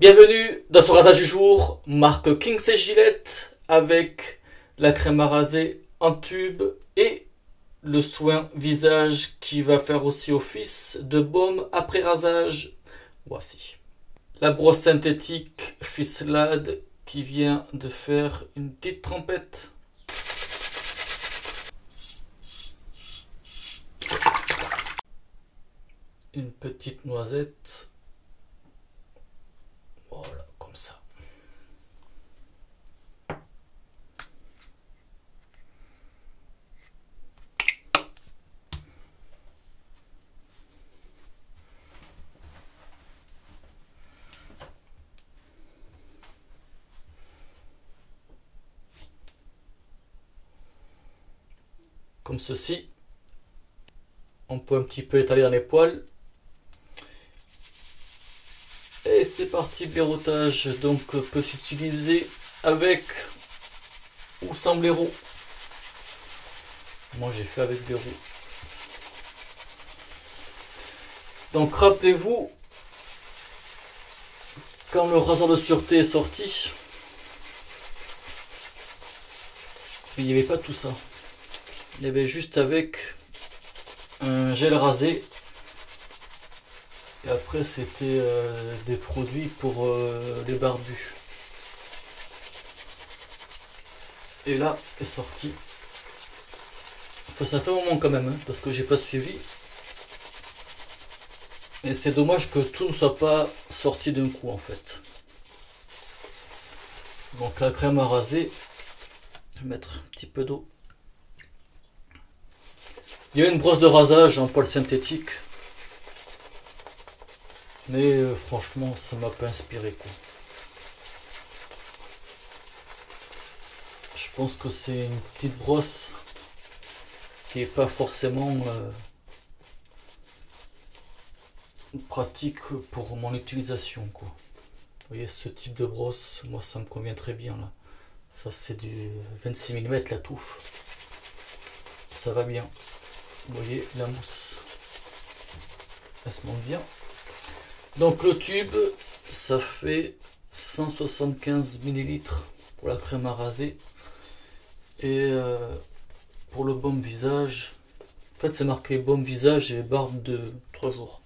Bienvenue dans ce rasage du jour, marque Kings & Gillette avec la crème à raser en tube et le soin visage qui va faire aussi office de baume après rasage. Voici la brosse synthétique Fislade qui vient de faire une petite trempette. Une petite noisette. Voilà, comme ça. Comme ceci. On peut un petit peu étaler dans les poils. Et c'est parti, le blaireautage donc peut s'utiliser avec ou sans blaireau. Moi j'ai fait avec blaireau. Donc rappelez-vous, quand le rasoir de sûreté est sorti, il n'y avait pas tout ça. Il y avait juste avec un gel rasé. Et après c'était des produits pour les barbus. Et là est sorti. Enfin ça fait un moment quand même, hein, parce que j'ai pas suivi. Et c'est dommage que tout ne soit pas sorti d'un coup en fait. Donc la crème à raser, je vais mettre un petit peu d'eau. Il y a une brosse de rasage en poil synthétique. Mais franchement, ça m'a pas inspiré quoi. Je pense que c'est une petite brosse qui est pas forcément pratique pour mon utilisation quoi. Vous voyez ce type de brosse, moi ça me convient très bien là. Ça c'est du 26 mm la touffe. Ça va bien. Vous voyez la mousse. Elle se monte bien. Donc le tube, ça fait 175 ml pour la crème à raser. Et pour le baume visage, en fait c'est marqué baume visage et barbe de 3 jours.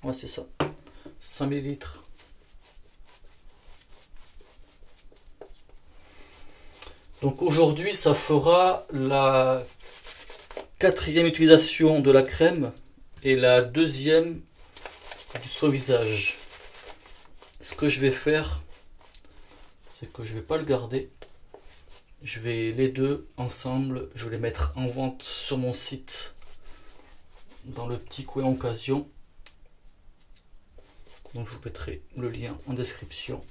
Ouais c'est ça. 100 ml. Donc aujourd'hui ça fera la 4e utilisation de la crème et la 2e du soin visage. Ce que je vais faire, c'est que je vais pas le garder. Je vais les deux ensemble, je vais les mettre en vente sur mon site dans le petit coin occasion. Donc je vous mettrai le lien en description.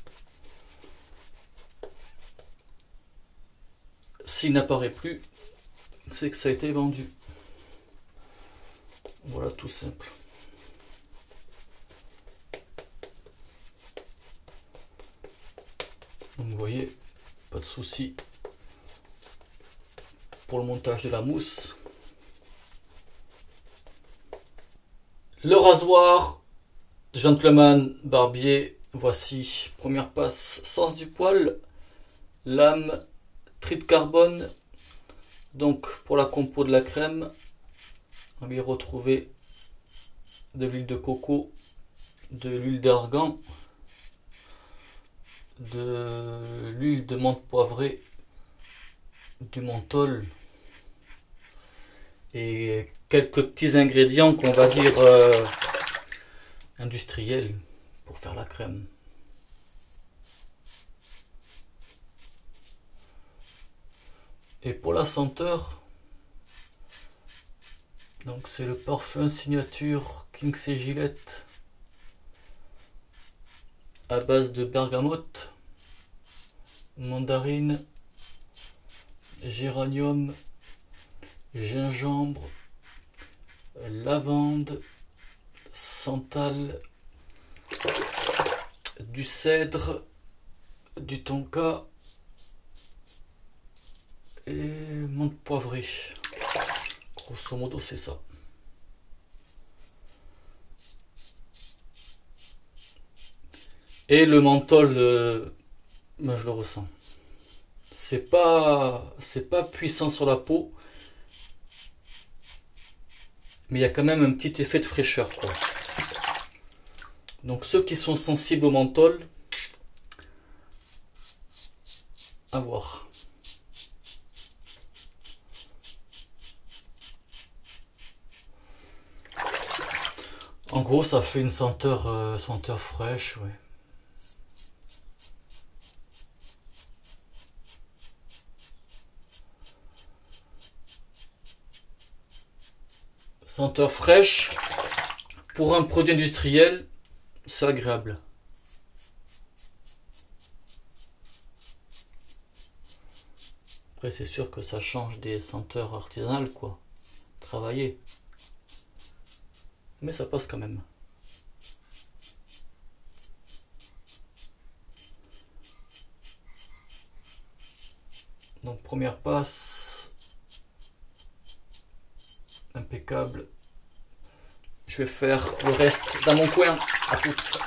S'il n'apparaît plus, c'est que ça a été vendu. Voilà, tout simple. Donc vous voyez, pas de souci pour le montage de la mousse. Le rasoir Gentleman Barbier, voici, première passe, sens du poil, lame, tri de carbone. Donc pour la compo de la crème, on va y retrouver de l'huile de coco, de l'huile d'argan, de l'huile de menthe poivrée, du menthol et quelques petits ingrédients qu'on va dire industriels pour faire la crème. Et pour la senteur, donc c'est le parfum signature Kings & Gillette à base de bergamote, mandarine, géranium, gingembre, lavande, santal, du cèdre, du tonka et menthe poivrée. Grosso modo c'est ça. Et le menthol, ben, je le ressens. C'est pas puissant sur la peau, mais il y a quand même un petit effet de fraîcheur, quoi. Donc ceux qui sont sensibles au menthol, à voir. En gros, ça fait une senteur fraîche, ouais. Senteur fraîche. Pour un produit industriel, c'est agréable. Après, c'est sûr que ça change des senteurs artisanales, quoi. Travaillées. Mais ça passe quand même. Donc première passe, impeccable. Je vais faire le reste dans mon coin. À toutes.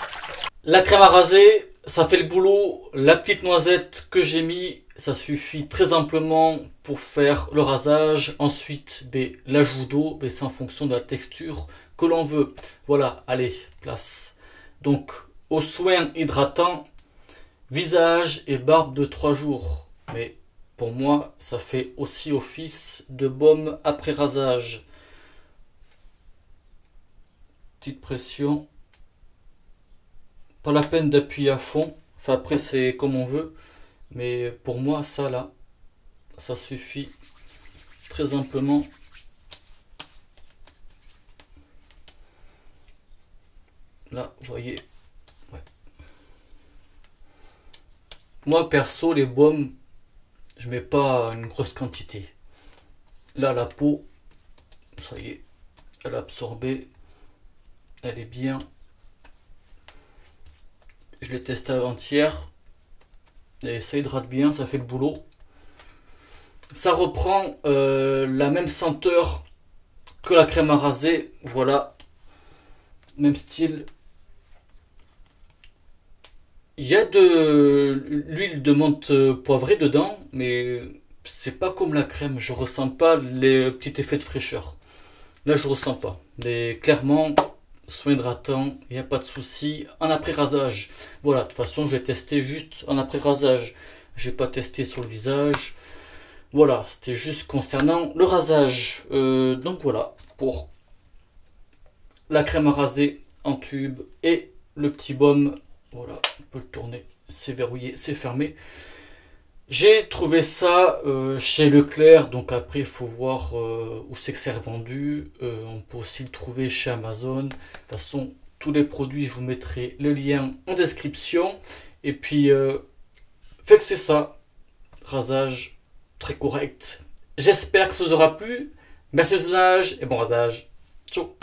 La crème à raser, ça fait le boulot. La petite noisette que j'ai mis, ça suffit très amplement pour faire le rasage. Ensuite, l'ajout d'eau, c'est en fonction de la texture que l'on veut. Voilà, allez, place. Donc, au soin hydratant, visage et barbe de 3 jours. Mais pour moi, ça fait aussi office de baume après rasage. Petite pression. Pas la peine d'appuyer à fond. Enfin, après, c'est comme on veut. Mais pour moi, ça là, ça suffit très amplement. Là, vous voyez. Ouais. Moi, perso, les baumes, je mets pas une grosse quantité. Là, la peau, ça y est, elle a absorbé. Elle est bien. Je l'ai testé avant-hier. Et ça hydrate bien, ça fait le boulot. Ça reprend la même senteur que la crème à raser. Voilà. Même style. Il y a de l'huile de menthe poivrée dedans, mais c'est pas comme la crème. Je ressens pas les petits effets de fraîcheur. Là, je ressens pas. Mais clairement, soin hydratant, il n'y a pas de souci. En après-rasage, voilà, de toute façon, je vais tester juste en après-rasage. Je vais pas tester sur le visage. Voilà, c'était juste concernant le rasage. Donc voilà, pour la crème à raser en tube et le petit baume. Voilà, on peut le tourner, c'est verrouillé, c'est fermé. J'ai trouvé ça chez Leclerc, donc après il faut voir où c'est que c'est revendu. On peut aussi le trouver chez Amazon. De toute façon, tous les produits, je vous mettrai le lien en description. Et puis, fait que c'est ça. Rasage très correct. J'espère que ça vous aura plu. Merci de visionnage et bon rasage. Ciao.